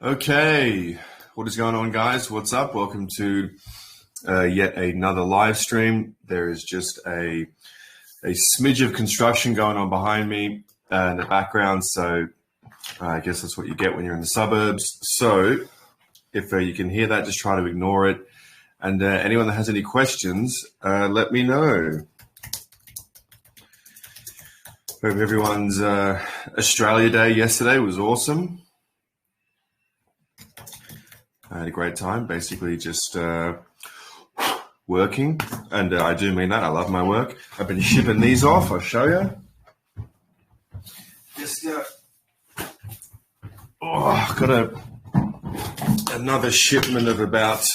Okay, what is going on, guys? What's up? Welcome to yet another live stream. There is just a smidge of construction going on behind me in the background, so I guess that's what you get when you're in the suburbs. So if you can hear that, just try to ignore it. And anyone that has any questions, let me know. Hope everyone's Australia Day yesterday was awesome. I had a great time, basically just working, and I do mean that. I love my work. I've been shipping these off. I'll show you. Just got another shipment of about,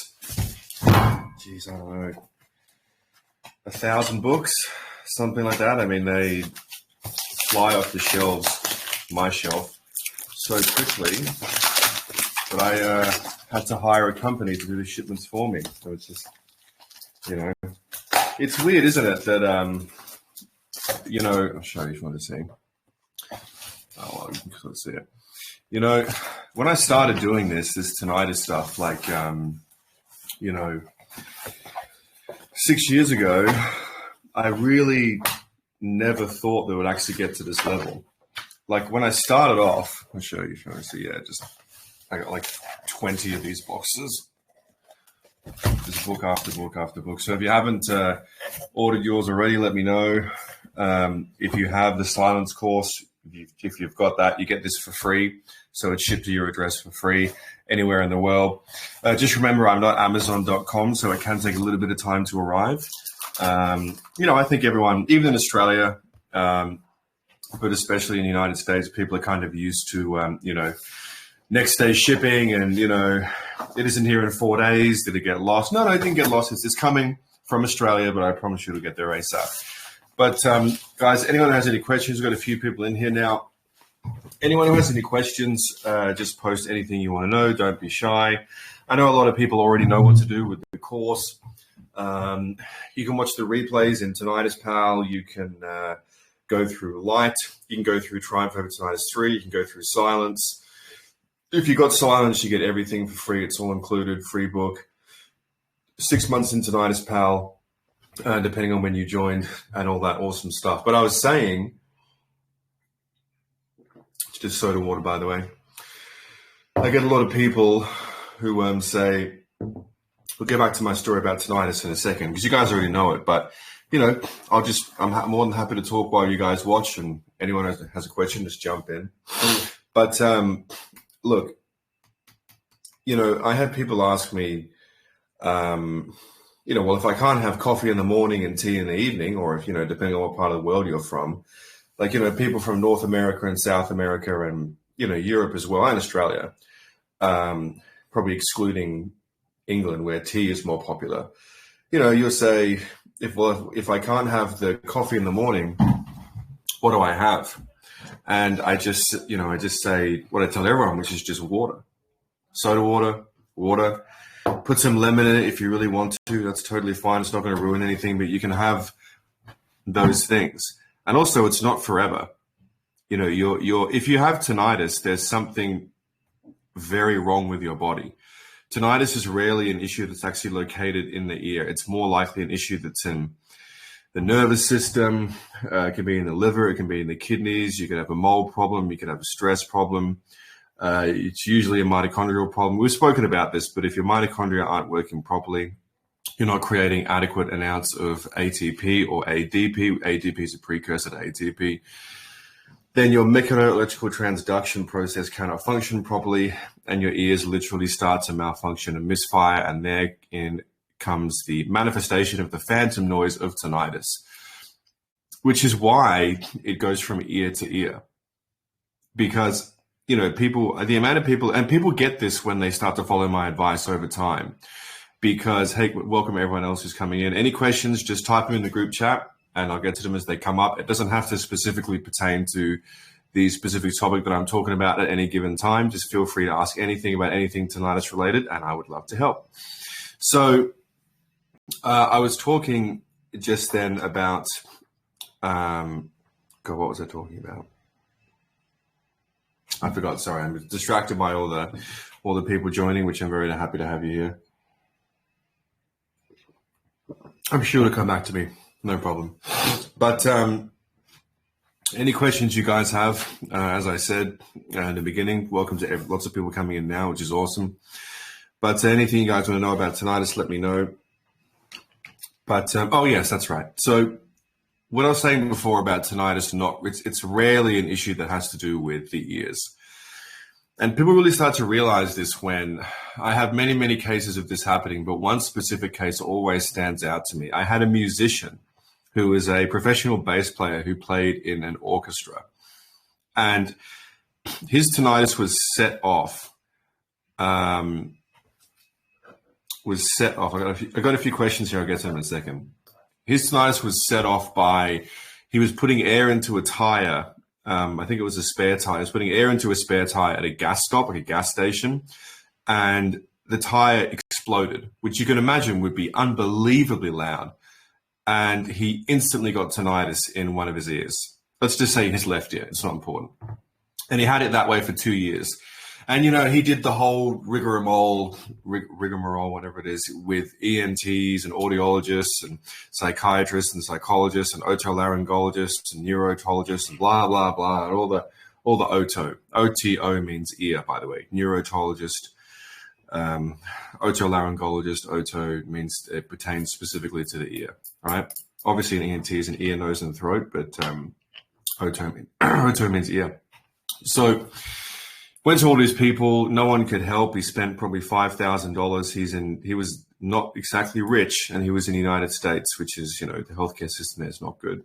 geez, I don't know, 1,000 books, something like that. I mean, they fly off the shelves, my shelf, so quickly that I had to hire a company to do the shipments for me. So it's just, it's weird, isn't it? That, I'll show you if you want to see. Oh, well, you can sort of see it. When I started doing this tinnitus stuff, 6 years ago, I really never thought that it would actually get to this level. Like when I started off, I'll show you if you want to see. I got like 20 of these boxes. Just book after book after book. So if you haven't ordered yours already, let me know. If you have the silence course, if you've got that, you get this for free. So it's shipped to your address for free anywhere in the world. Just remember, I'm not Amazon.com, so it can take a little bit of time to arrive. I think everyone, even in Australia, but especially in the United States, people are kind of used to, next day shipping, and it isn't here in 4 days. Did it get lost? No, it didn't get lost. It's coming from Australia, but I promise you it'll get there ASAP. But guys, anyone who has any questions, we've got a few people in here now. Anyone who has any questions, just post anything you want to know. Don't be shy. I know a lot of people already know what to do with the course. You can watch the replays in Tinnitus Pal. You can go through Light. You can go through Triumph over Tinnitus 3. You can go through Silence. If you got Silence, you get everything for free. It's all included, free book. 6 months in Tinnitus Pal, depending on when you joined, and all that awesome stuff. But I was saying, just soda water, by the way. I get a lot of people who say, we'll get back to my story about tinnitus in a second, because you guys already know it. But, I'm more than happy to talk while you guys watch, and anyone who has a question, just jump in. But, look, I had people ask me, well, if I can't have coffee in the morning and tea in the evening, or if, depending on what part of the world you're from, people from North America and South America and, Europe as well, and Australia, probably excluding England, where tea is more popular. You'll say, if I can't have the coffee in the morning, what do I have? And I just say what I tell everyone, which is just water, soda water. Put some lemon in it if you really want to. That's totally fine. It's not going to ruin anything, but you can have those things. And also, it's not forever. If you have tinnitus, there's something very wrong with your body. Tinnitus is rarely an issue that's actually located in the ear. It's more likely an issue that's in the nervous system. It can be in the liver. It can be in the kidneys. You could have a mold problem. You could have a stress problem. It's usually a mitochondrial problem. We've spoken about this, but if your mitochondria aren't working properly, you're not creating adequate amounts of ATP or ADP. ADP is a precursor to ATP. Then your mechanoelectrical transduction process cannot function properly, and your ears literally start to malfunction and misfire, and therein comes the manifestation of the phantom noise of tinnitus, which is why it goes from ear to ear. Because, the amount of people, and people get this when they start to follow my advice over time, because, hey, welcome everyone else who's coming in. Any questions, just type them in the group chat, and I'll get to them as they come up. It doesn't have to specifically pertain to the specific topic that I'm talking about at any given time. Just feel free to ask anything about anything tinnitus related, and I would love to help. So I was talking just then about, what was I talking about? I forgot. Sorry, I'm distracted by all all the people joining, which I'm very happy to have you here. I'm sure to come back to me, no problem. But any questions you guys have, as I said in the beginning, welcome to lots of people coming in now, which is awesome. But anything you guys want to know about tinnitus, let me know. But, oh yes, that's right. So what I was saying before about tinnitus, it's rarely an issue that has to do with the ears. And people really start to realize this when I have many, many cases of this happening, but one specific case always stands out to me. I had a musician who was a professional bass player who played in an orchestra. And his tinnitus was set off. I got a few questions here. I'll get to them in a second. His tinnitus was set off by, he was putting air into a tire. I think it was a spare tire. He was putting air into a spare tire at a gas stop, like a gas station. And the tire exploded, which you can imagine would be unbelievably loud. And he instantly got tinnitus in one of his ears. Let's just say his left ear. It's not important. And he had it that way for 2 years. And, you know, he did the whole rigmarole, whatever it is, with ENTs and audiologists and psychiatrists and psychologists and otolaryngologists and neurotologists and blah, blah, blah, and all the OTO. OTO means ear, by the way. Neurotologist, otolaryngologist, OTO means it pertains specifically to the ear, right? Obviously, an ENT is an ear, nose, and throat, but OTO means ear. So went to all these people, no one could help. He spent probably $5,000. He was not exactly rich, and he was in the United States, which is, you know, the healthcare system there is not good.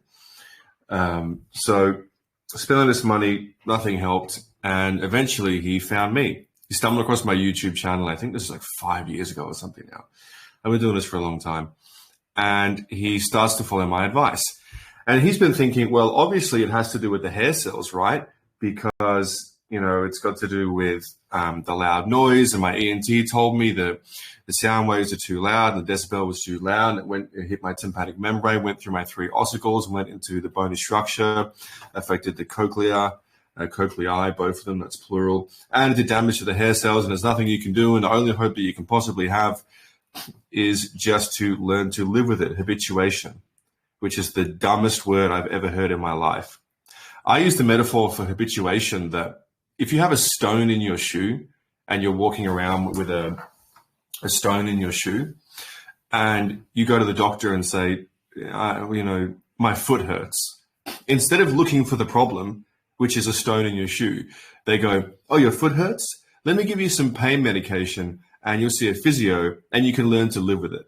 So spending this money, nothing helped. And eventually he found me. He stumbled across my YouTube channel. I think this is like 5 years ago or something now. I've been doing this for a long time. And he starts to follow my advice. And he's been thinking, well, obviously it has to do with the hair cells, right? Because, you know, it's got to do with the loud noise. And my ENT told me that the sound waves are too loud and the decibel was too loud. And it hit my tympanic membrane, went through my 3 ossicles, and went into the bony structure, affected the cochlea. Cochlea, both of them, that's plural, and it did damage to the hair cells, and there's nothing you can do, and the only hope that you can possibly have is just to learn to live with it. Habituation, which is the dumbest word I've ever heard in my life. I use the metaphor for habituation that if you have a stone in your shoe and you're walking around with a stone in your shoe and you go to the doctor and say, you know, my foot hurts, instead of looking for the problem, which is a stone in your shoe, they go, oh, your foot hurts? Let me give you some pain medication and you'll see a physio and you can learn to live with it.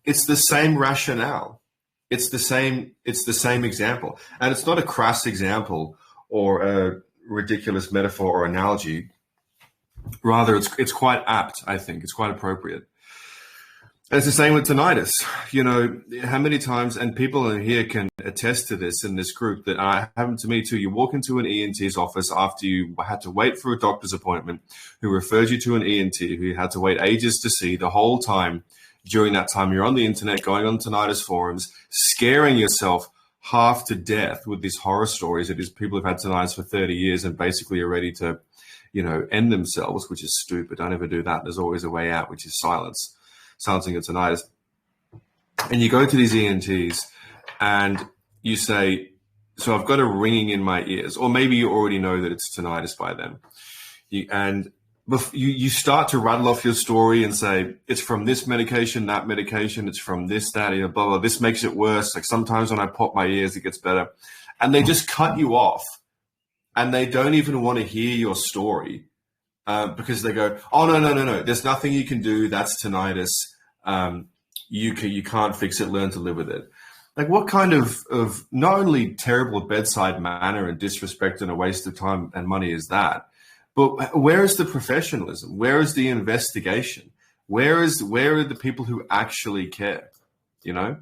It's the same rationale. It's the same example. And it's not a crass example or a ridiculous metaphor or analogy. Rather, it's quite apt, I think. It's quite appropriate. And it's the same with tinnitus. You know, how many times, and people in here can attest to this in this group, that happened to me too. You walk into an ENT's office after you had to wait for a doctor's appointment, who referred you to an ENT who you had to wait ages to see. The whole time, during that time, you're on the internet, going on tinnitus forums, scaring yourself half to death with these horror stories that these people have had tinnitus for 30 years and basically are ready to, you know, end themselves, which is stupid. Don't ever do that. There's always a way out, which is silence. Silencing of tinnitus. And you go to these ENTs and you say, so I've got a ringing in my ears, or maybe you already know that it's tinnitus by then. You start to rattle off your story and say, it's from this medication, that medication, it's from this, that, blah, blah, this makes it worse. Like sometimes when I pop my ears, it gets better. And they just cut you off and they don't even want to hear your story. Because they go, oh, no, there's nothing you can do. That's tinnitus. You can't fix it. Learn to live with it. Like what kind of not only terrible bedside manner and disrespect and a waste of time and money is that, but where is the professionalism? Where is the investigation? Where are the people who actually care? You know?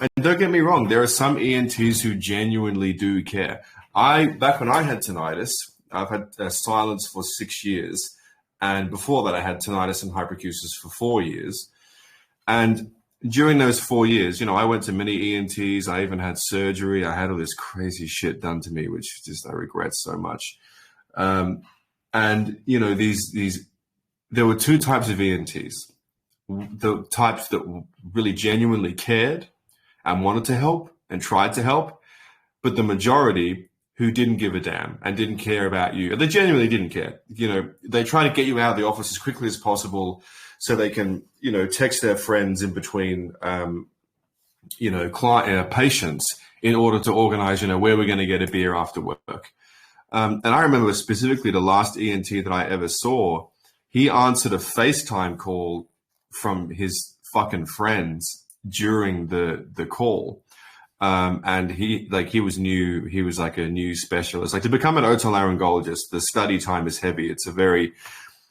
And don't get me wrong, there are some ENTs who genuinely do care. Back when I had tinnitus, I've had silence for 6 years. And before that, I had tinnitus and hyperacusis for 4 years. And during those 4 years, you know, I went to many ENTs. I even had surgery. I had all this crazy shit done to me, which just I regret so much. And, you know, these there were two types of ENTs. The types that really genuinely cared and wanted to help and tried to help, but the majority who didn't give a damn and didn't care about you. They genuinely didn't care. You know, they try to get you out of the office as quickly as possible so they can, you know, text their friends in between, you know, patients in order to organize, you know, where we're going to get a beer after work. And I remember specifically the last ENT that I ever saw, he answered a FaceTime call from his fucking friends during the call. And he was new. He was like a new specialist. Like, to become an otolaryngologist, the study time is heavy. It's a very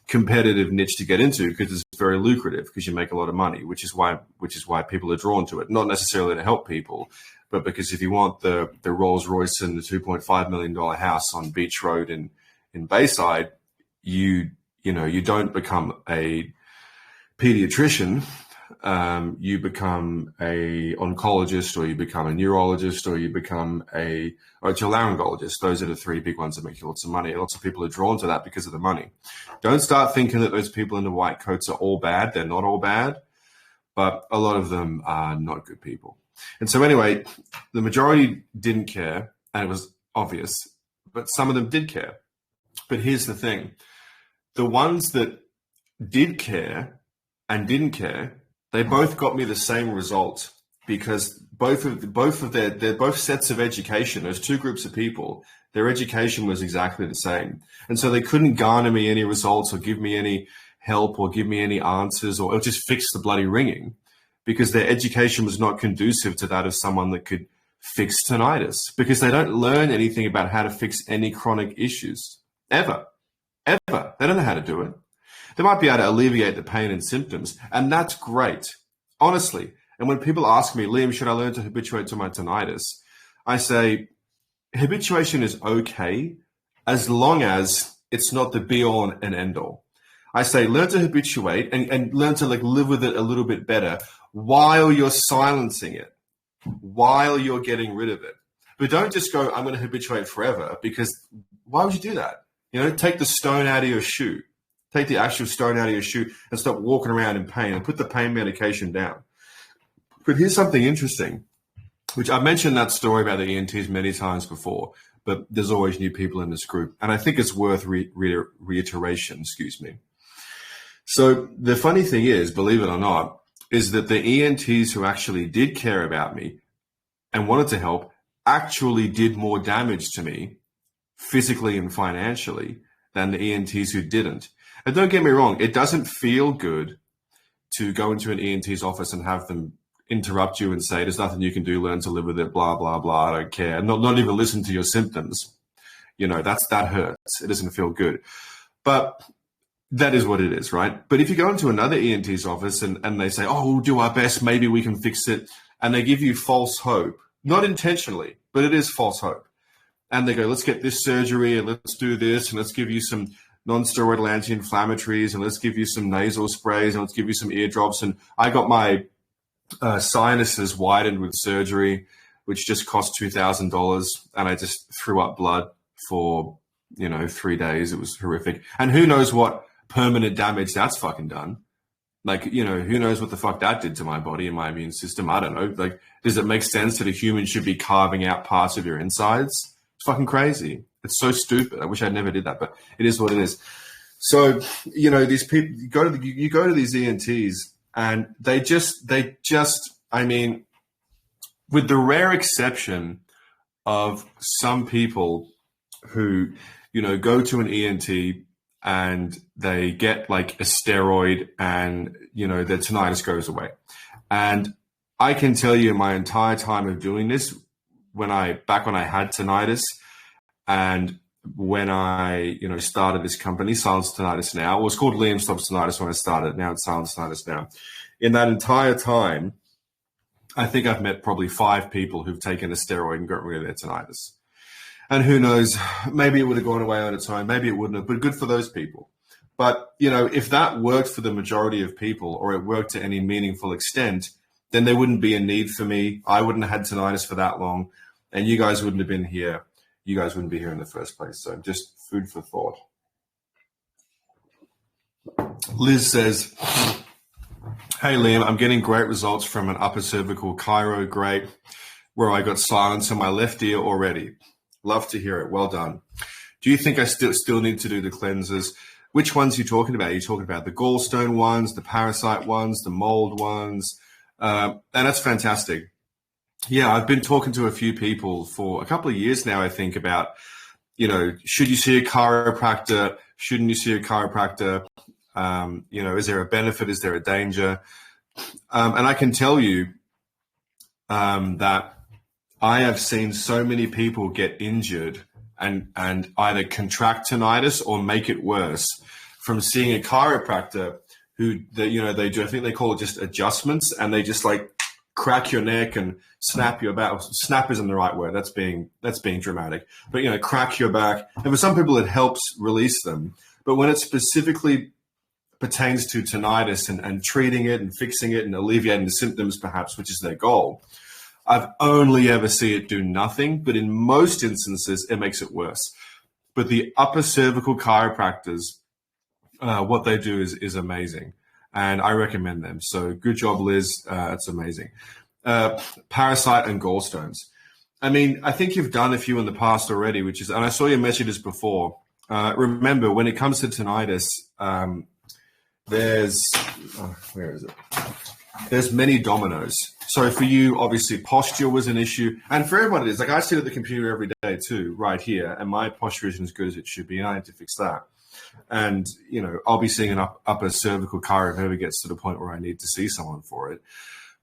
competitive niche to get into because it's very lucrative, because you make a lot of money, which is why people are drawn to it. Not necessarily to help people, but because if you want the Rolls Royce and the $2.5 million house on Beach Road in Bayside, you don't become a pediatrician. You become a oncologist, or you become a neurologist, or you become a otolaryngologist. Those are the three big ones that make you lots of money. Lots of people are drawn to that because of the money. Don't start thinking that those people in the white coats are all bad. They're not all bad, but a lot of them are not good people. And so anyway, the majority didn't care, and it was obvious, but some of them did care. But here's the thing. The ones that did care and didn't care, they both got me the same result, because both sets of education, those two groups of people, their education was exactly the same. And so they couldn't garner me any results or give me any help or give me any answers or just fix the bloody ringing, because their education was not conducive to that of someone that could fix tinnitus, because they don't learn anything about how to fix any chronic issues ever. They don't know how to do it. They might be able to alleviate the pain and symptoms, and that's great, honestly. And when people ask me, Liam, should I learn to habituate to my tinnitus? I say, habituation is okay as long as it's not the be-all and end-all. I say, learn to habituate and learn to live with it a little bit better while you're silencing it, while you're getting rid of it. But don't just go, I'm going to habituate forever, because why would you do that? You know, take the stone out of your shoe. Take the actual stone out of your shoe and stop walking around in pain, and put the pain medication down. But here's something interesting, which I've mentioned that story about the ENTs many times before, but there's always new people in this group, and I think it's worth reiteration, excuse me. So the funny thing is, believe it or not, is that the ENTs who actually did care about me and wanted to help actually did more damage to me physically and financially than the ENTs who didn't. And don't get me wrong, it doesn't feel good to go into an ENT's office and have them interrupt you and say, there's nothing you can do, learn to live with it, blah, blah, blah, I don't care. Not even listen to your symptoms. You know, that hurts. It doesn't feel good. But that is what it is, right? But if you go into another ENT's office and they say, oh, we'll do our best, maybe we can fix it, and they give you false hope, not intentionally, but it is false hope. And they go, let's get this surgery, and let's do this, and let's give you some non-steroidal anti-inflammatories, and let's give you some nasal sprays, and let's give you some ear drops. And I got my sinuses widened with surgery, which just cost $2,000, and I just threw up blood for 3 days. It was horrific. And who knows what permanent damage that's fucking done. Who knows what the fuck that did to my body and my immune system. I don't know. Does it make sense that a human should be carving out parts of your insides? It's fucking crazy. It's so stupid. I wish I never did that, but it is what it is. So, these people, you go to these ENTs, and they just, I mean, with the rare exception of some people who, go to an ENT and they get like a steroid, and, their tinnitus goes away. And I can tell you, my entire time of doing this, back when I had tinnitus, and when I, started this company, Silence Tinnitus Now, it was called Liam Stops Tinnitus when I started. Now it's Silence Tinnitus Now. In that entire time, I think I've met probably 5 people who've taken a steroid and got rid of their tinnitus. And who knows, maybe it would have gone away on its own, maybe it wouldn't have, but good for those people. But, if that worked for the majority of people, or it worked to any meaningful extent, then there wouldn't be a need for me. I wouldn't have had tinnitus for that long, and you guys wouldn't have been here. You guys wouldn't be here in the first place. So just food for thought. Liz says, hey, Liam, I'm getting great results from an upper cervical chiro, great, where I got silence in my left ear already. Love to hear it. Well done. Do you think I still need to do the cleansers? Which ones are you talking about? Are you talking about the gallstone ones, the parasite ones, the mold ones? And that's fantastic. Yeah, I've been talking to a few people for a couple of years now, I think, about, should you see a chiropractor? Shouldn't you see a chiropractor? Is there a benefit? Is there a danger? And I can tell you that I have seen so many people get injured and either contract tinnitus or make it worse from seeing a chiropractor who, they do, I think they call it just adjustments, and they just like crack your neck and snap your back. Snap isn't the right word. That's being dramatic. But, crack your back. And for some people, it helps release them. But when it specifically pertains to tinnitus and treating it and fixing it and alleviating the symptoms, perhaps, which is their goal, I've only ever see it do nothing. But in most instances, it makes it worse. But the upper cervical chiropractors, what they do is amazing. And I recommend them. So good job, Liz. It's amazing. Parasite and gallstones. I mean, I think you've done a few in the past already, and I saw your messages before. Remember, when it comes to tinnitus, there's many dominoes. So for you, obviously, posture was an issue. And for everyone, it is. Like, I sit at the computer every day too, right here, and my posture isn't as good as it should be, and I need to fix that. And, I'll be seeing an upper cervical chiro if it ever gets to the point where I need to see someone for it.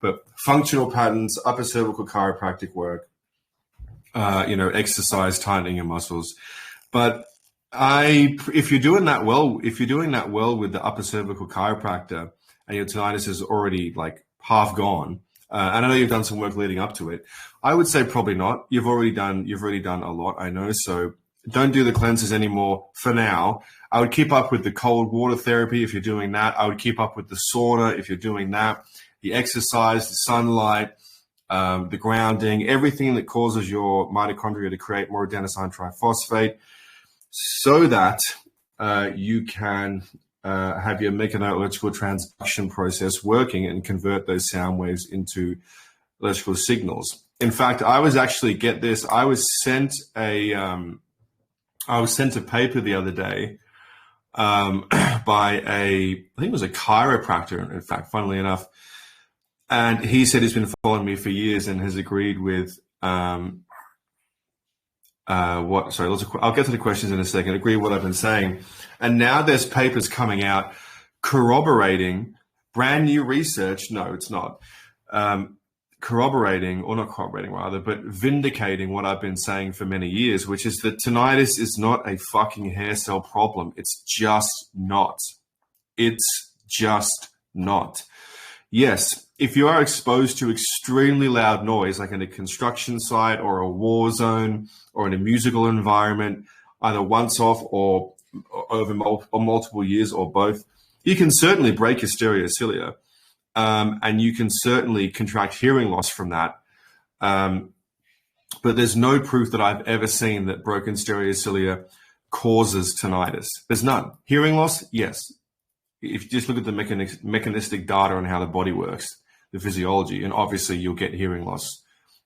But functional patterns, upper cervical chiropractic work, exercise, tightening your muscles. But if you're doing that well with the upper cervical chiropractor and your tinnitus is already like half gone, and I know you've done some work leading up to it, I would say probably not. You've already done a lot, I know. So don't do the cleansers anymore for now. I would keep up with the cold water therapy if you're doing that. I would keep up with the sauna if you're doing that, the exercise, the sunlight, the grounding, everything that causes your mitochondria to create more adenosine triphosphate, so that you can have your mechanological transduction process working and convert those sound waves into electrical signals. In fact, I was sent a paper the other day by I think it was a chiropractor, in fact, funnily enough. And he said he's been following me for years and has agreed with I'll get to the questions in a second. Agree with what I've been saying. And now there's papers coming out corroborating brand new research. No, it's not. Vindicating what I've been saying for many years, which is that tinnitus is not a fucking hair cell problem. It's just not. It's just not. Yes, if you are exposed to extremely loud noise, like in a construction site or a war zone or in a musical environment, either once off or over multiple years or both, you can certainly break your stereocilia. And you can certainly contract hearing loss from that. But there's no proof that I've ever seen that broken stereocilia causes tinnitus. There's none. Hearing loss, yes. If you just look at the mechanistic data on how the body works, the physiology, and obviously you'll get hearing loss.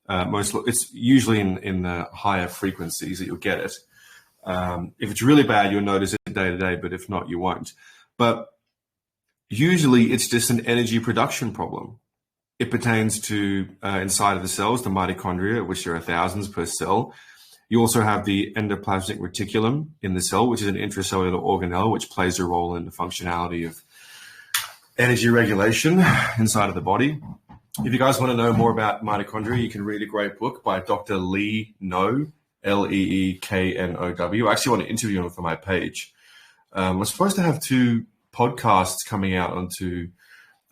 It's usually in the higher frequencies that you'll get it. If it's really bad, you'll notice it day to day, but if not, you won't. But usually it's just an energy production problem. It pertains to inside of the cells, the mitochondria, which there are thousands per cell. You also have the endoplasmic reticulum in the cell, which is an intracellular organelle, which plays a role in the functionality of energy regulation inside of the body. If you guys want to know more about mitochondria, you can read a great book by Dr. Lee No, Leeknow. I actually want to interview him for my page. We're supposed to have 2 podcasts coming out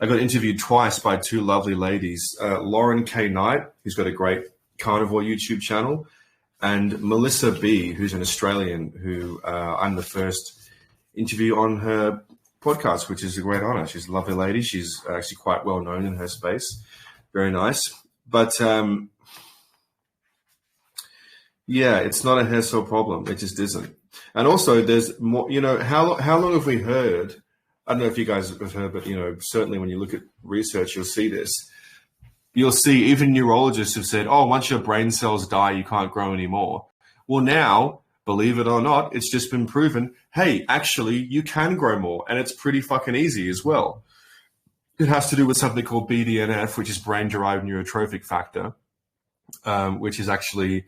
I got interviewed twice by 2 lovely ladies, Lauren K. Knight, who's got a great carnivore YouTube channel, and Melissa B., who's an Australian, who I'm the first interview on her podcast, which is a great honor. She's a lovely lady. She's actually quite well known in her space. Very nice. But yeah, it's not a hair cell problem. It just isn't. And also there's more, how long have we heard I don't know if you guys have heard, but, certainly when you look at research, you'll see this. You'll see even neurologists have said, oh, once your brain cells die, you can't grow anymore. Well, now, believe it or not, it's just been proven, hey, actually, you can grow more, and it's pretty fucking easy as well. It has to do with something called BDNF, which is brain-derived neurotrophic factor, which is actually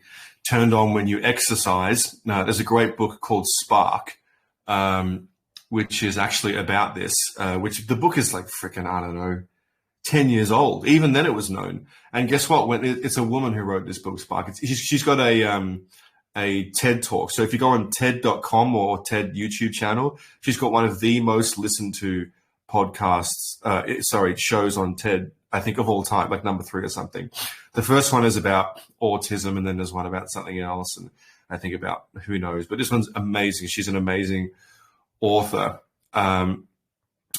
turned on when you exercise. Now, there's a great book called Spark, which is actually about this, which the book is like freaking, I don't know, 10 years old. Even then it was known. And guess what? When it's a woman who wrote this book, Spark. She's got a TED talk. So if you go on TED.com or TED YouTube channel, she's got one of the most listened to shows on TED, I think, of all time, like number 3 or something. The first one is about autism, and then there's one about something else, and I think about who knows. But this one's amazing. She's an amazing author. And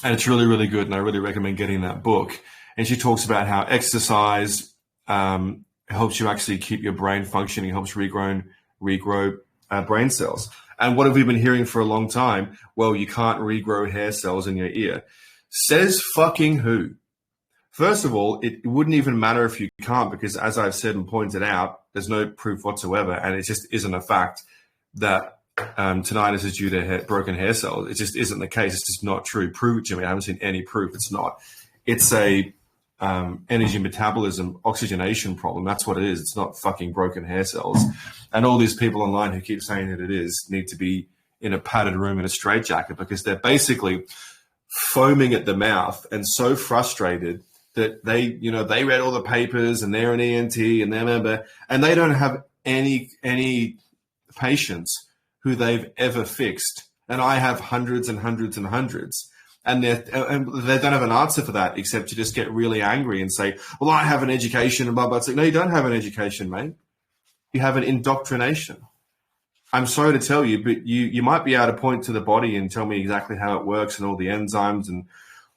it's really, really good, and I really recommend getting that book. And she talks about how exercise helps you actually keep your brain functioning, helps regrow brain cells. And what have we been hearing for a long time? Well, you can't regrow hair cells in your ear. Says fucking who? First of all, it wouldn't even matter if you can't, because as I've said and pointed out, there's no proof whatsoever, and it just isn't a fact that tinnitus is due to broken hair cells. It just isn't the case. It's just not true. Prove it to me. I haven't seen any proof. It's not. It's a energy metabolism oxygenation problem. That's what it is. It's not fucking broken hair cells. And all these people online who keep saying that it is need to be in a padded room in a straitjacket, because they're basically foaming at the mouth and so frustrated that they read all the papers and they're an ENT and they're member, and they don't have any patients who they've ever fixed. And I have hundreds and hundreds and hundreds. And they don't have an answer for that except to just get really angry and say, well, I have an education and blah, blah. It's like, no, you don't have an education, mate. You have an indoctrination. I'm sorry to tell you, but you might be able to point to the body and tell me exactly how it works and all the enzymes and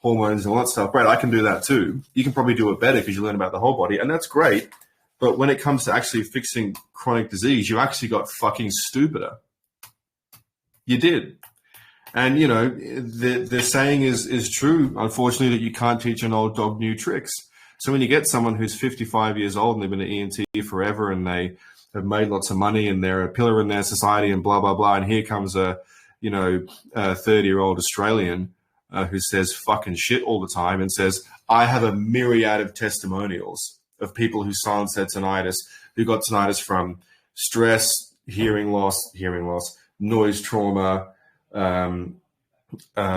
hormones and all that stuff. Great, I can do that too. You can probably do it better because you learn about the whole body, and that's great. But when it comes to actually fixing chronic disease, you actually got fucking stupider. You did. And, the saying is true, unfortunately, that you can't teach an old dog new tricks. So when you get someone who's 55 years old and they've been an ENT forever and they have made lots of money and they're a pillar in their society and blah, blah, blah, and here comes a 30-year-old Australian who says fucking shit all the time and says, I have a myriad of testimonials of people who silence their tinnitus, who got tinnitus from stress, hearing loss, noise trauma,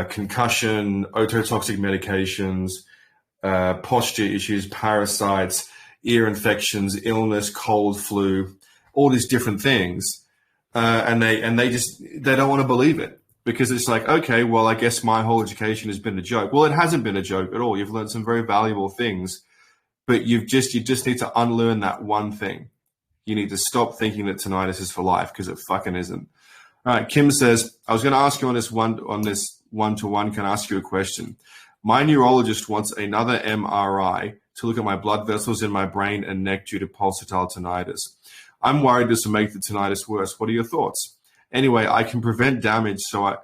concussion, ototoxic medications, posture issues, parasites, ear infections, illness, cold, flu, all these different things. And they don't want to believe it, because it's like, okay, well, I guess my whole education has been a joke. Well, it hasn't been a joke at all. You've learned some very valuable things, but you just need to unlearn that one thing. You need to stop thinking that tinnitus is for life, because it fucking isn't. All right, Kim says, I was going to ask you on this one-to-one, can I ask you a question? My neurologist wants another MRI to look at my blood vessels in my brain and neck due to pulsatile tinnitus. I'm worried this will make the tinnitus worse. What are your thoughts? Anyway, I can prevent damage, so I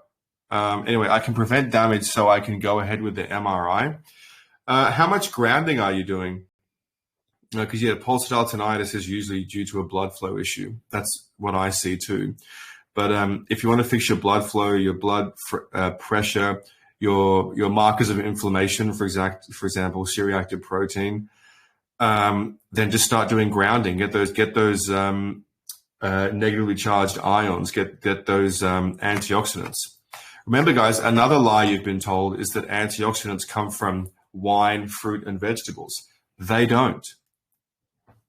can go ahead with the MRI. How much grounding are you doing? Because pulsatile tinnitus is usually due to a blood flow issue. That's what I see too. But if you want to fix your blood flow, your blood pressure, your markers of inflammation, for example, C-reactive protein, then just start doing grounding. Get those negatively charged ions. Get those antioxidants. Remember, guys, another lie you've been told is that antioxidants come from wine, fruit, and vegetables. They don't.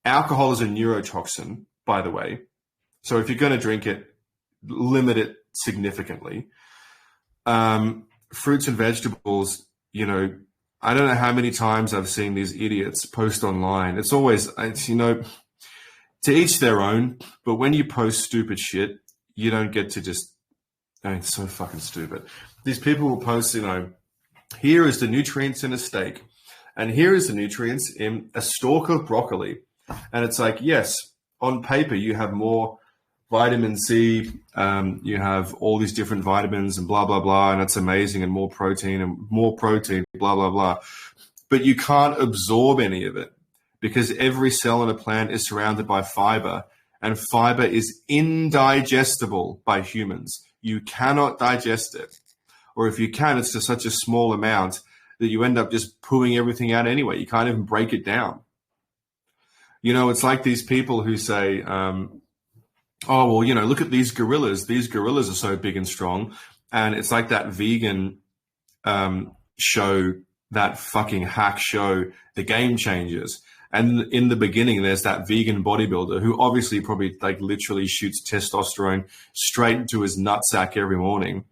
Alcohol is a neurotoxin, by the way. So if you're going to drink it, limit it significantly. Fruits and vegetables, I don't know how many times I've seen these idiots post online. It's to each their own, but when you post stupid shit, you don't get to just, it's so fucking stupid. These people will post, here is the nutrients in a steak, and here is the nutrients in a stalk of broccoli. And it's like, yes, on paper, you have more vitamin C, you have all these different vitamins and blah, blah, blah, and it's amazing, and more protein, blah, blah, blah. But you can't absorb any of it because every cell in a plant is surrounded by fiber, and fiber is indigestible by humans. You cannot digest it. Or if you can, it's to such a small amount that you end up just pooing everything out anyway. You can't even break it down. You know, it's like these people who say, oh, well, you know, look at these gorillas. These gorillas are so big and strong. And it's like that vegan show, that fucking hack show, The Game Changers. And in the beginning, there's that vegan bodybuilder who obviously probably like literally shoots testosterone straight into his nutsack every morning.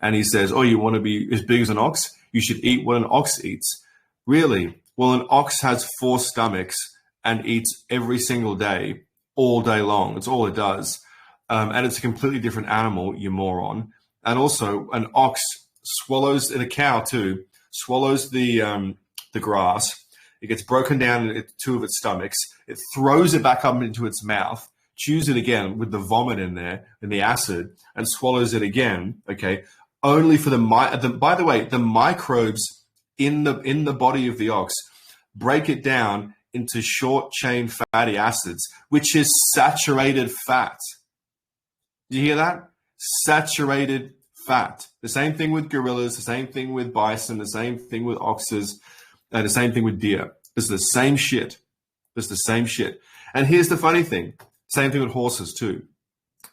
And he says, oh, you want to be as big as an ox? You should eat what an ox eats. Really? Well, an ox has 4 stomachs and eats every single day, all day long. It's all it does. And it's a completely different animal, you moron. And also an ox swallows, and a cow too, swallows the grass. It gets broken down into 2 of its stomachs. It throws it back up into its mouth, chews it again with the vomit in there and the acid, and swallows it again. Okay, only for by the way, the microbes in the body of the ox break it down into short chain fatty acids, which is saturated fat. Do you hear that? Saturated fat. The same thing with gorillas, the same thing with bison, the same thing with oxes, and the same thing with deer. It's the same shit. It's the same shit. And here's the funny thing. Same thing with horses too.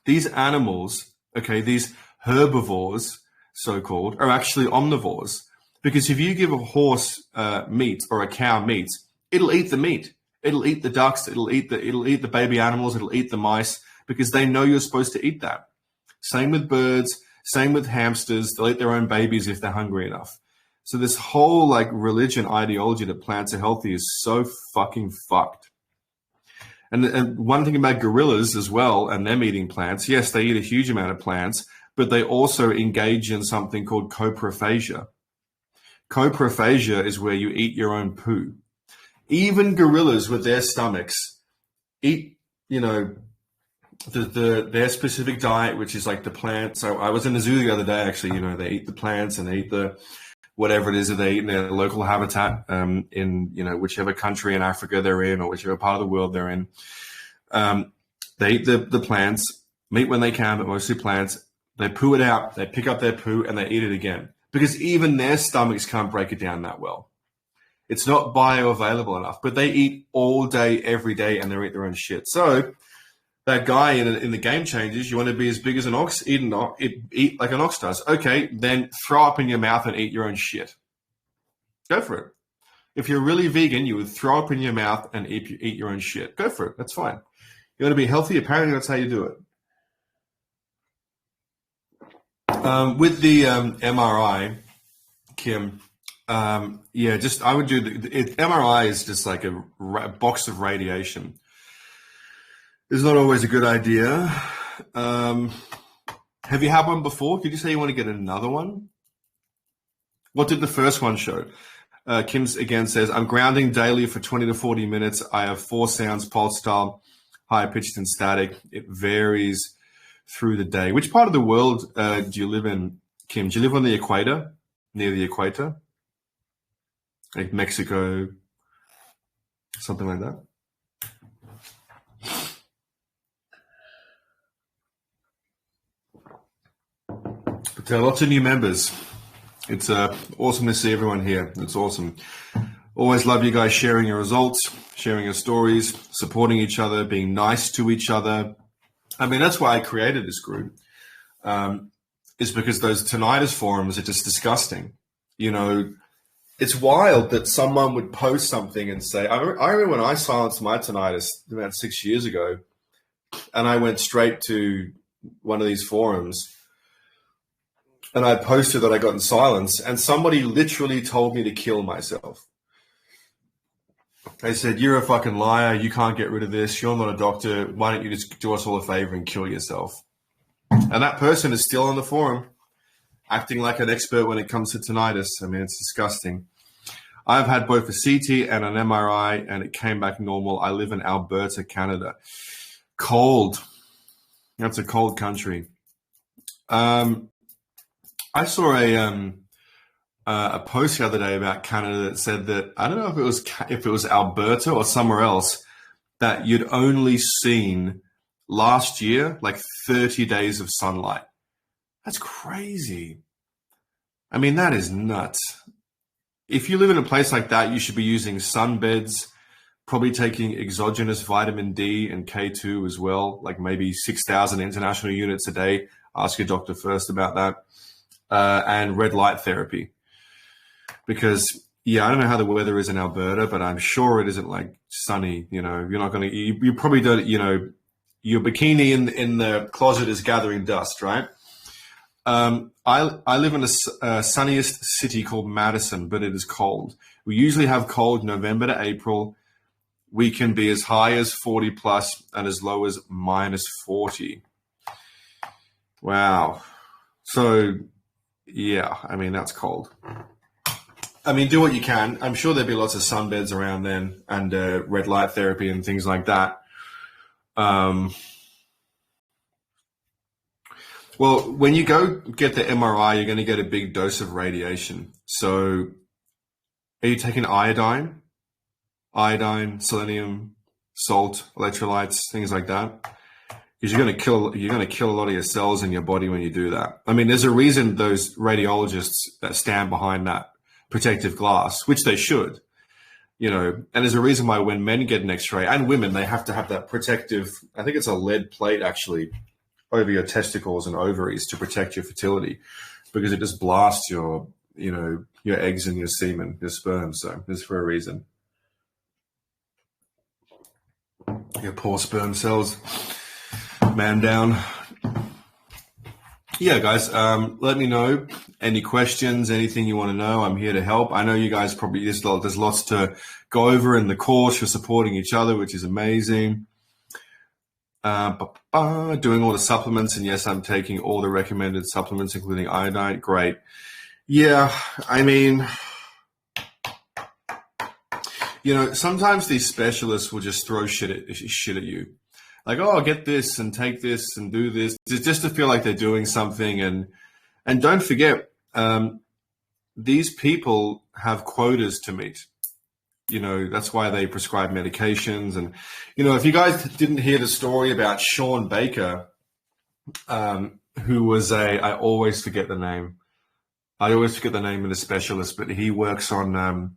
These animals, okay, these herbivores, so-called, are actually omnivores. Because if you give a horse meat or a cow meat, it'll eat the meat. It'll eat the ducks. It'll eat the baby animals. It'll eat the mice because they know you're supposed to eat that. Same with birds. Same with hamsters. They'll eat their own babies if they're hungry enough. So this whole like religion ideology that plants are healthy is so fucking fucked. And one thing about gorillas as well, and them eating plants, yes, they eat a huge amount of plants, but they also engage in something called coprophagia. Coprophagia is where you eat your own poo. Even gorillas with their stomachs eat, you know, their specific diet, which is like the plant. So I was in the zoo the other day, actually, you know, they eat the plants and they eat the whatever it is that they eat in their local habitat, in, you know, whichever country in Africa they're in or whichever part of the world they're in. They eat the plants, meat when they can, but mostly plants. They poo it out, they pick up their poo and they eat it again because even their stomachs can't break it down that well. It's not bioavailable enough, but they eat all day, every day, and they eat their own shit. So that guy in the Game Changers, you want to be as big as an ox, eat like an ox does. Okay, then throw up in your mouth and eat your own shit. Go for it. If you're really vegan, you would throw up in your mouth and eat your own shit. Go for it. That's fine. You want to be healthy? Apparently, that's how you do it. With the MRI, Kim, yeah, just I would do MRI is just like a box of radiation. It's not always a good idea. Have you had one before? Did you say you want to get another one? What did the first one show? Kim's again says, I'm grounding daily for 20 to 40 minutes. I have 4 sounds, pulse style, high pitched and static. It varies through the day. Which part of the world do you live in, Kim? Do you live on the equator, near the equator? Like Mexico, something like that? But lots of new members. It's awesome to see everyone here. It's awesome. Always love you guys sharing your results, sharing your stories, supporting each other, being nice to each other. I mean, that's why I created this group, is because those tinnitus forums are just disgusting. You know, it's wild that someone would post something and say, I remember when I silenced my tinnitus about 6 years ago, and I went straight to one of these forums, and I posted that I got in silence, and somebody literally told me to kill myself. They said, you're a fucking liar. You can't get rid of this. You're not a doctor. Why don't you just do us all a favor and kill yourself? And that person is still on the forum, acting like an expert when it comes to tinnitus. I mean, it's disgusting. I've had both a CT and an MRI, and it came back normal. I live in Alberta, Canada. Cold. That's a cold country. I saw a post the other day about Canada that said that, I don't know if it was Alberta or somewhere else, that you'd only seen last year like 30 days of sunlight. That's crazy. I mean, that is nuts. If you live in a place like that, you should be using sunbeds, probably taking exogenous vitamin D and K2 as well, like maybe 6,000 international units a day. Ask your doctor first about that. And red light therapy. Because, yeah, I don't know how the weather is in Alberta, but I'm sure it isn't like sunny. You know, you're not going to, you probably don't, you know, your bikini in the closet is gathering dust, right? I live in a sunniest city called Madison, but it is cold. We usually have cold November to April. We can be as high as 40 plus and as low as minus 40. Wow. So, yeah, I mean, that's cold. I mean, do what you can. I'm sure there'd be lots of sunbeds around then and red light therapy and things like that. Well, when you go get the MRI, you're going to get a big dose of radiation. So are you taking iodine, selenium, salt, electrolytes, things like that? Because you're going to kill a lot of your cells in your body when you do that. I mean, there's a reason those radiologists that stand behind that protective glass, which they should, you know, and there's a reason why when men get an X-ray, and women, they have to have that protective, I think it's a lead plate actually, over your testicles and ovaries to protect your fertility, because it just blasts your, you know, your eggs and your semen, your sperm. So it's for a reason. Your poor sperm cells, man down. Yeah, guys, let me know any questions, anything you want to know. I'm here to help. I know you guys probably, there's lots to go over in the course. You're supporting each other, which is amazing. Doing all the supplements, and yes, I'm taking all the recommended supplements, including iodine. Great. Yeah, I mean, you know, sometimes these specialists will just throw shit at you. Like, oh, get this and take this and do this, just to feel like they're doing something. And don't forget, these people have quotas to meet. You know, that's why they prescribe medications. And, you know, if you guys didn't hear the story about Sean Baker, who was I always forget the name. I always forget the name of the specialist, but he works on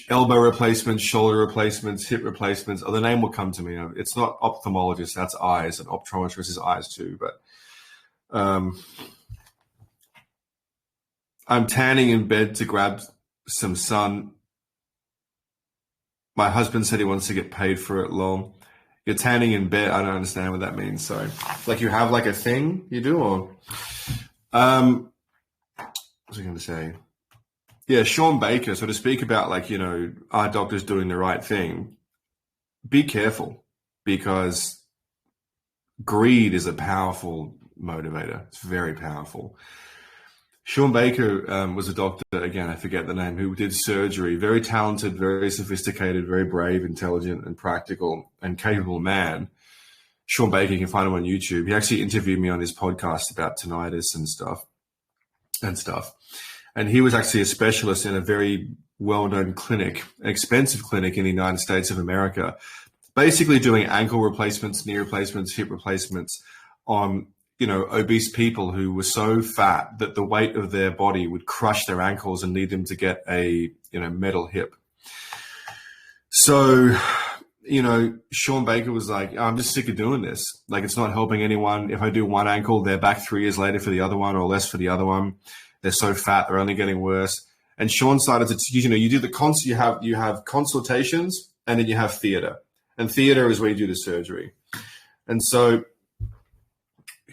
elbow replacements, shoulder replacements, hip replacements. Oh, the name will come to me. It's not ophthalmologist, that's eyes, and optometrist is eyes too. But I'm tanning in bed to grab some sun. My husband said he wants to get paid for it, lol. You're tanning in bed. I don't understand what that means. So, like, you have like a thing you do, or what was I going to say? Yeah, Sean Baker. So to speak about, like, you know, our doctors doing the right thing, be careful, because greed is a powerful motivator. It's very powerful. Sean Baker was a doctor, again, I forget the name, who did surgery. Very talented, very sophisticated, very brave, intelligent, and practical and capable man. Sean Baker, you can find him on YouTube. He actually interviewed me on his podcast about tinnitus and stuff. And he was actually a specialist in a very well-known clinic, an expensive clinic in the United States of America, basically doing ankle replacements, knee replacements, hip replacements on, you know, obese people who were so fat that the weight of their body would crush their ankles and lead them to get a, you know, metal hip. So, you know, Sean Baker was like, I'm just sick of doing this. Like, it's not helping anyone. If I do one ankle, they're back 3 years later for the other one, or less for the other one. They're so fat, they're only getting worse. And Sean started to, you know, you do the you have consultations, and then you have theater. And theater is where you do the surgery. And so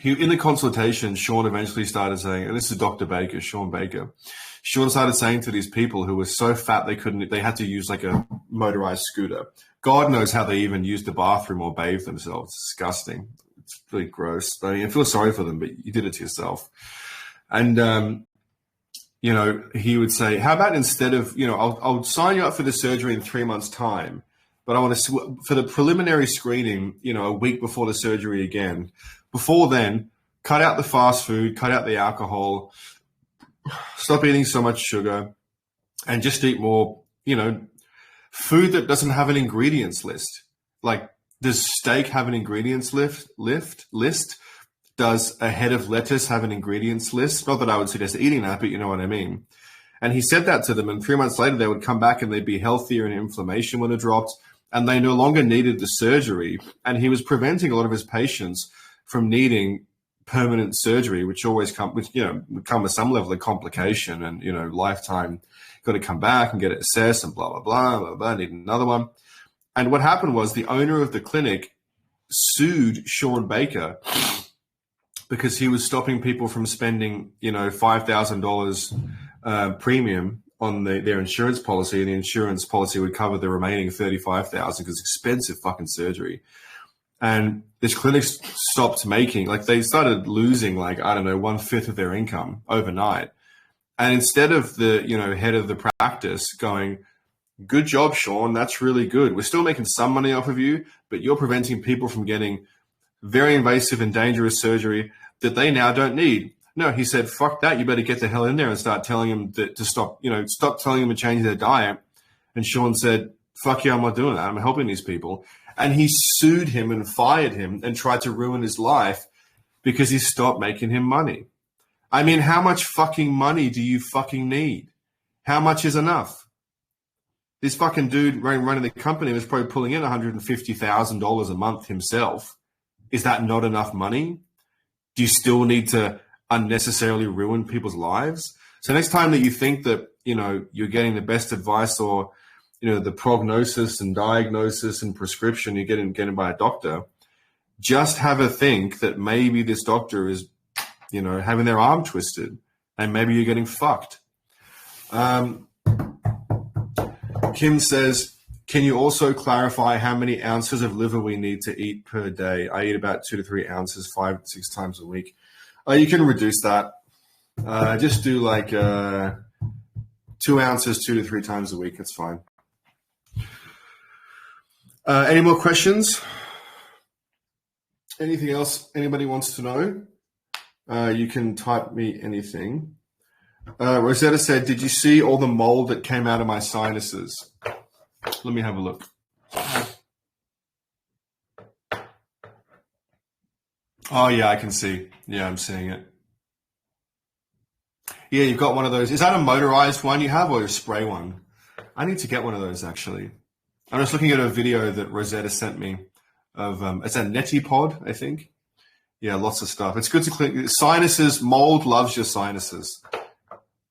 in the consultation, Sean eventually started saying, and this is Dr. Baker, Sean Baker. Sean started saying to these people who were so fat they had to use like a motorized scooter. God knows how they even used the bathroom or bathe themselves. It's disgusting. It's really gross. I mean, I feel sorry for them, but you did it to yourself. And, you know, he would say, how about instead of, you know, I'll sign you up for the surgery in 3 months' time, but I want to, for the preliminary screening, you know, a week before the surgery again. Before then, cut out the fast food, cut out the alcohol, stop eating so much sugar, and just eat more, you know, food that doesn't have an ingredients list. Like, does steak have an ingredients list? Does a head of lettuce have an ingredients list? Not that I would suggest eating that, but you know what I mean. And he said that to them, and 3 months later, they would come back and they'd be healthier and inflammation would have dropped, and they no longer needed the surgery. And he was preventing a lot of his patients from needing permanent surgery, which always come with, you know, would come with some level of complication and, you know, lifetime, got to come back and get it assessed and blah, blah, blah, blah, blah, need another one. And what happened was the owner of the clinic sued Sean Baker because he was stopping people from spending, you know, $5,000 premium on their insurance policy, and the insurance policy would cover the remaining $35,000 because it's expensive fucking surgery. And this clinic stopped making, like, they started losing, like, I don't know, 1/5 of their income overnight. And instead of the, you know, head of the practice going, good job, Sean, that's really good. We're still making some money off of you, but you're preventing people from getting very invasive and dangerous surgery that they now don't need. No, he said, fuck that. You better get the hell in there and start telling them that to stop, you know, stop telling them to change their diet. And Sean said, fuck yeah, I'm not doing that. I'm helping these people. And he sued him and fired him and tried to ruin his life because he stopped making him money. I mean, how much fucking money do you fucking need? How much is enough? This fucking dude running the company was probably pulling in $150,000 a month himself. Is that not enough money? Do you still need to unnecessarily ruin people's lives? So next time that you think that, you know, you're getting the best advice, or, you know, the prognosis and diagnosis and prescription you're getting by a doctor, just have a think that maybe this doctor is, you know, having their arm twisted, and maybe you're getting fucked. Kim says, can you also clarify how many ounces of liver we need to eat per day? I eat about 2 to 3 ounces, 5 to 6 times a week. You can reduce that. Just do like 2 ounces 2 to 3 times a week. It's fine. Any more questions? Anything else anybody wants to know? You can type me anything. Rosetta said, did you see all the mold that came out of my sinuses? Let me have a look. Oh, yeah, I can see. Yeah, I'm seeing it. Yeah, you've got one of those. Is that a motorized one you have, or a spray one? I need to get one of those, actually. I'm just looking at a video that Rosetta sent me of, it's a neti pod, I think. Yeah, lots of stuff. It's good to clean. Sinuses, mold loves your sinuses.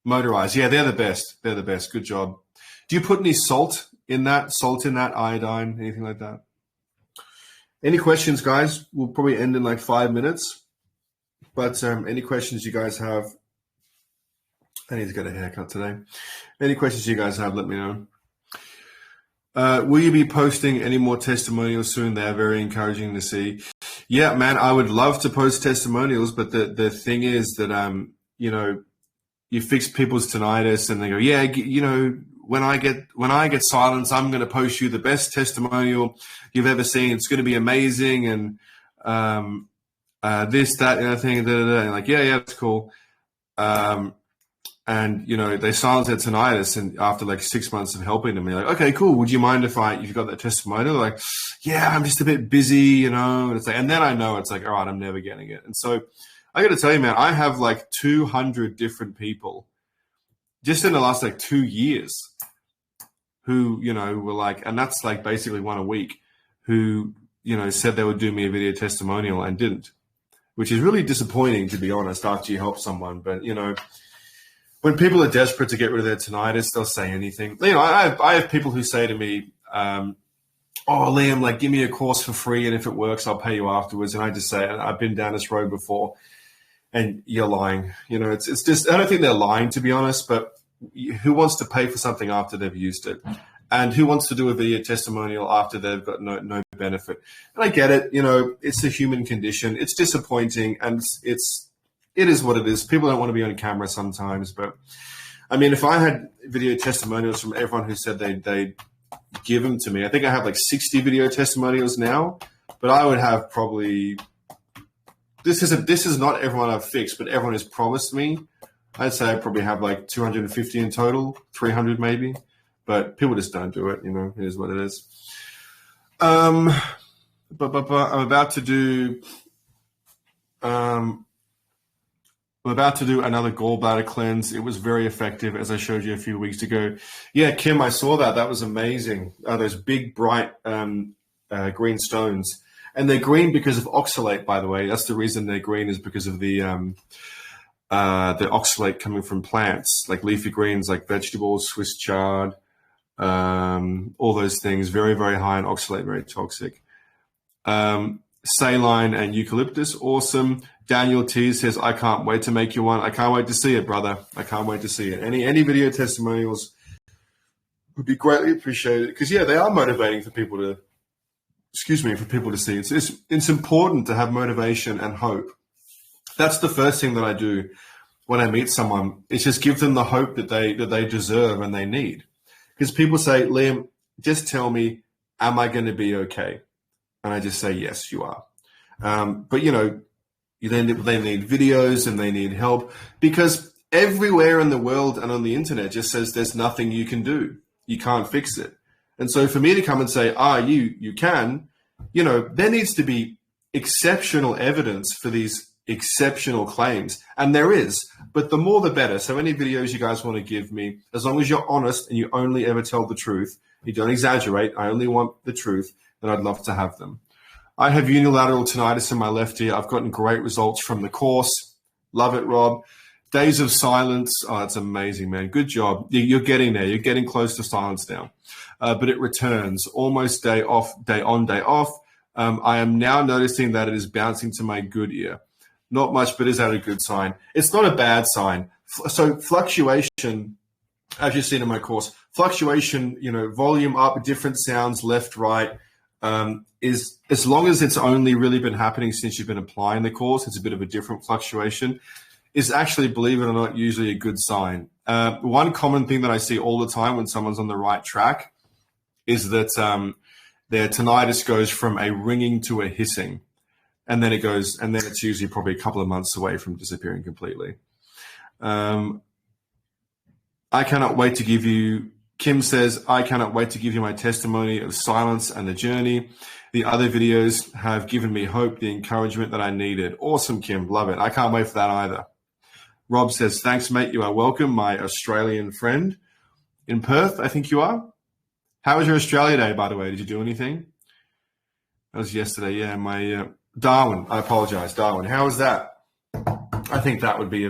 Motorized. Yeah, they're the best. They're the best. Good job. Do you put any salt in that? Salt in that, iodine, anything like that? Any questions, guys? We'll probably end in like 5 minutes. But any questions you guys have? I need to get a haircut today. Any questions you guys have, let me know. Will you be posting any more testimonials soon? They're very encouraging to see. Yeah, man, I would love to post testimonials, but the thing is that, you know, you fix people's tinnitus and they go, yeah, you know, when I get silence, I'm going to post you the best testimonial you've ever seen. It's going to be amazing. And this, that, and other thing, and like, yeah, that's cool. And, you know, they silence their tinnitus, and after like 6 months of helping them, you're like, okay, cool. Would you mind if you've got that testimonial? Like, yeah, I'm just a bit busy, you know, and it's like, and then I know it's like, all right, I'm never getting it. And so I got to tell you, man, I have like 200 different people just in the last like 2 years who, you know, were like, and that's like basically one a week, who, you know, said they would do me a video testimonial and didn't, which is really disappointing, to be honest, after you help someone. But, you know, when people are desperate to get rid of their tinnitus, they'll say anything. You know, I have people who say to me, oh, Liam, like, give me a course for free, and if it works, I'll pay you afterwards. And I just say, I've been down this road before, and you're lying. You know, it's just, I don't think they're lying, to be honest, but who wants to pay for something after they've used it? And who wants to do a video testimonial after they've got no benefit? And I get it. You know, it's a human condition. It's disappointing, and it is what it is. People don't want to be on camera sometimes, but I mean, if I had video testimonials from everyone who said they give them to me. I think I have like 60 video testimonials now, but I would have probably, this is not everyone I've fixed, but everyone has promised me. I'd say I probably have like 250 in total, 300 maybe, but people just don't do it. You know, it is what it is. But I'm about to do another gallbladder cleanse. It was very effective, as I showed you a few weeks ago. Yeah, Kim, I saw that. That was amazing. Those big, bright green stones. And they're green because of oxalate, by the way. That's the reason they're green, is because of the oxalate coming from plants, like leafy greens, like vegetables, Swiss chard, all those things. Very, very high in oxalate, very toxic. Saline and eucalyptus, awesome. Daniel T says, I can't wait to make you one. I can't wait to see it, brother. I can't wait to see it. Any video testimonials would be greatly appreciated, because yeah, they are motivating for people to, for people to see. It's important to have motivation and hope. That's the first thing that I do when I meet someone. It's just give them the hope that they deserve and they need. Because people say, Liam, just tell me, am I going to be okay? And I just say, yes, you are. But you know, they need videos and they need help, because everywhere in the world and on the internet just says there's nothing you can do. You can't fix it. And so for me to come and say, you can, you know, there needs to be exceptional evidence for these exceptional claims. And there is, but the more the better. So any videos you guys want to give me, as long as you're honest and you only ever tell the truth, you don't exaggerate, I only want the truth, then I'd love to have them. I have unilateral tinnitus in my left ear. I've gotten great results from the course. Love it, Rob. Days of silence. Oh, that's amazing, man. Good job. You're getting there. You're getting close to silence now. But it returns almost day off, day on, day off. I am now noticing that it is bouncing to my good ear. Not much, but is that a good sign? It's not a bad sign. So fluctuation, as you've seen in my course, fluctuation, you know, volume up, different sounds, left, right, is, as long as it's only really been happening since you've been applying the course, it's a bit of a different fluctuation, is actually, believe it or not, usually a good sign. One common thing that I see all the time when someone's on the right track is that their tinnitus goes from a ringing to a hissing. And then it's usually probably a couple of months away from disappearing completely. I cannot wait to give you, Kim says, I cannot wait to give you my testimony of silence and the journey. The other videos have given me hope, the encouragement that I needed. Awesome, Kim. Love it. I can't wait for that either. Rob says, thanks, mate. You are welcome, my Australian friend in Perth, I think you are. How was your Australia Day, by the way? Did you do anything? That was yesterday. Yeah, my Darwin. I apologize, Darwin. How was that? I think that would be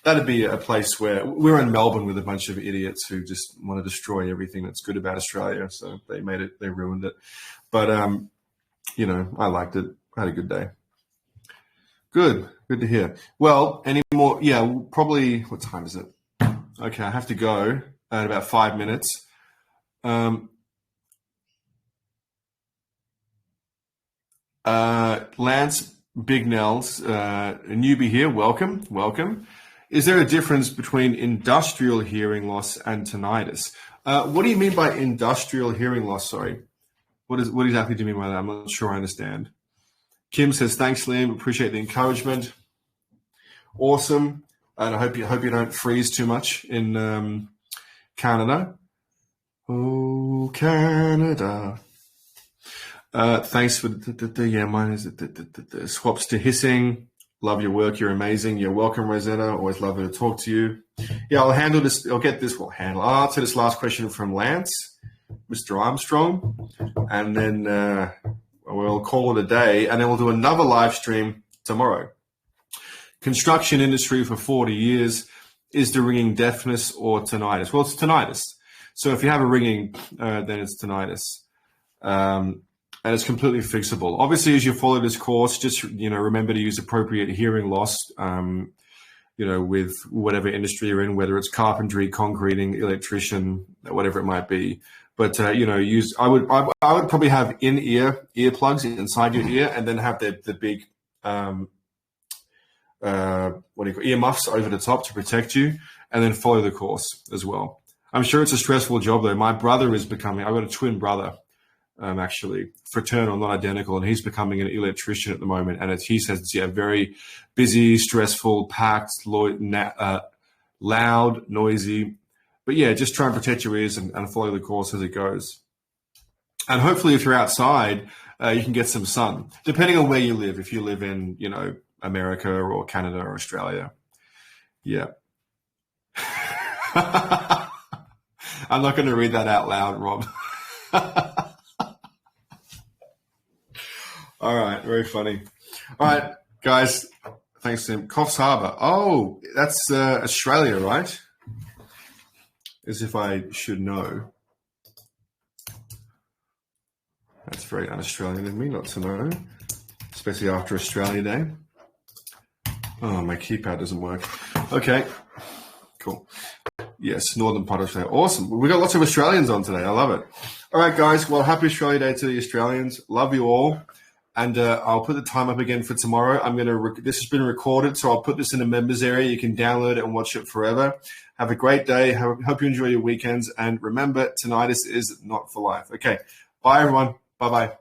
that'd be a place where we're in Melbourne with a bunch of idiots who just want to destroy everything that's good about Australia. So they ruined it. But, you know, I liked it. I had a good day. Good to hear. Well, any more? Yeah, probably, what time is it? Okay, I have to go in about 5 minutes. Lance Bignells, a newbie here. Welcome. Is there a difference between industrial hearing loss and tinnitus? What do you mean by industrial hearing loss? Sorry. What exactly do you mean by that? I'm not sure I understand. Kim says, thanks, Liam. Appreciate the encouragement. Awesome. And I hope you don't freeze too much in Canada. Oh, Canada. Thanks for mine is the swaps to hissing. Love your work. You're amazing. You're welcome, Rosetta. Always love to talk to you. Yeah, I'll handle this. I'll answer this last question from Lance, Mr. Armstrong, and then we'll call it a day, and then we'll do another live stream tomorrow. Construction industry for 40 years. Is the ringing deafness or tinnitus? Well, it's tinnitus. So if you have a ringing, then it's tinnitus. And it's completely fixable. Obviously, as you follow this course, just, you know, remember to use appropriate hearing loss, you know, with whatever industry you're in, whether it's carpentry, concreting, electrician, whatever it might be. But, you know, I would probably have earplugs inside your ear, and then have the big, earmuffs over the top to protect you, and then follow the course as well. I'm sure it's a stressful job, though. My brother is becoming, I've got a twin brother, actually, fraternal, not identical, and he's becoming an electrician at the moment. And he says it's very busy, stressful, packed, loud, noisy. But yeah, just try and protect your ears and follow the course as it goes. And hopefully if you're outside, you can get some sun, depending on where you live. If you live in, America or Canada or Australia. Yeah. I'm not going to read that out loud, Rob. All right. Very funny. All right, guys. Thanks, Tim. Coffs Harbour. Oh, that's Australia, right? As if I should know. That's very un-Australian of me not to know, especially after Australia Day. Oh, my keypad doesn't work. Okay, cool. Yes, northern part of Australia. Awesome. We got lots of Australians on today. I love it. All right, guys. Well, happy Australia Day to the Australians. Love you all. And I'll put the time up again for tomorrow. This has been recorded, so I'll put this in the members area. You can download it and watch it forever. Have a great day. Hope you enjoy your weekends. And remember, tinnitus is not for life. Okay. Bye, everyone. Bye-bye.